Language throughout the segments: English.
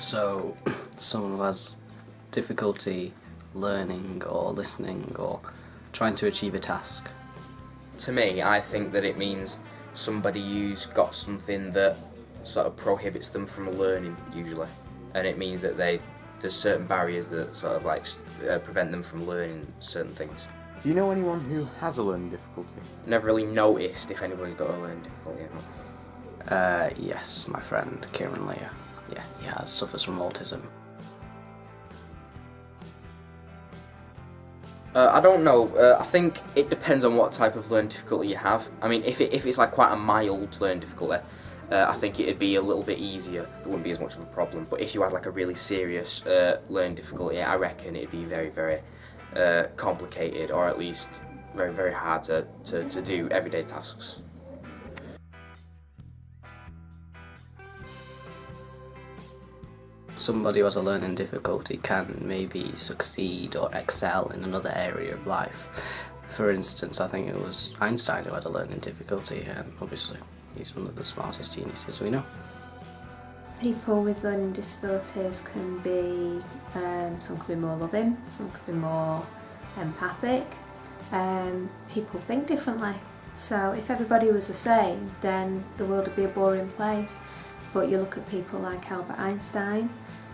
So, someone who has difficulty learning or listening or trying to achieve a task. To me, I think that it means somebody who's got something that sort of prohibits them from learning, usually. And it means that there's certain barriers that sort of like prevent them from learning certain things. Do you know anyone who has a learning difficulty? Never really noticed if anybody's got a learning difficulty or not. Yes, my friend Kieran Lear. Yeah, he suffers from autism. I don't know. I think it depends on what type of learning difficulty you have. I mean, if it's like quite a mild learning difficulty, I think it'd be a little bit easier. There wouldn't be as much of a problem. But if you had like a really serious learning difficulty, I reckon it'd be very, very complicated, or at least very, very hard to do everyday tasks. Somebody who has a learning difficulty can maybe succeed or excel in another area of life. For instance, I think it was Einstein who had a learning difficulty, and obviously he's one of the smartest geniuses we know. People with learning disabilities can be, some can be more loving, some can be more empathic. People think differently, so if everybody was the same, then the world would be a boring place. But you look at people like Albert Einstein,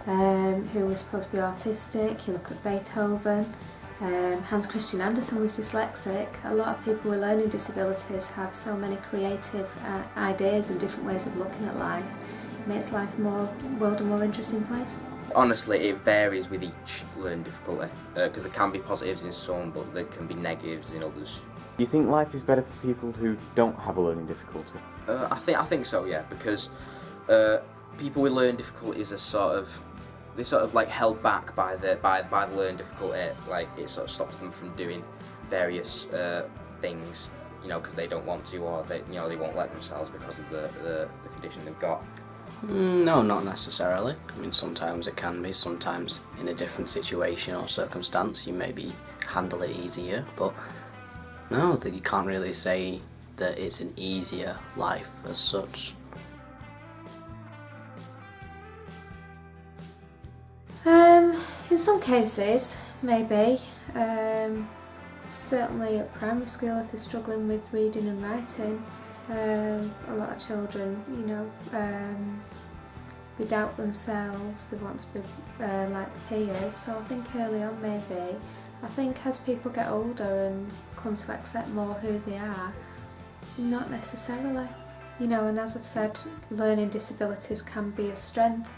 who was supposed to be autistic. You look at Beethoven, Hans Christian Andersen was dyslexic. A lot of people with learning disabilities have so many creative ideas and different ways of looking at life. It makes life a more interesting place. Honestly, it varies with each learning difficulty, because there can be positives in some, but there can be negatives in others. Do you think life is better for people who don't have a learning difficulty? I think so, yeah, because people with learning difficulties are sort of like held back by the learning difficulty. Like it sort of stops them from doing various things, because they don't want to, or they won't let themselves because of the condition they've got. No, not necessarily. I mean, sometimes it can be. Sometimes in a different situation or circumstance, you maybe handle it easier. But no, you can't really say that it's an easier life as such. In some cases, maybe. Certainly at primary school, if they're struggling with reading and writing, a lot of children, they doubt themselves, they want to be like peers, so I think early on maybe. I think as people get older and come to accept more who they are, not necessarily. And as I've said, learning disabilities can be a strength,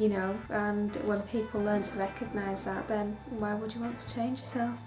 and when people learn to recognise that, then why would you want to change yourself?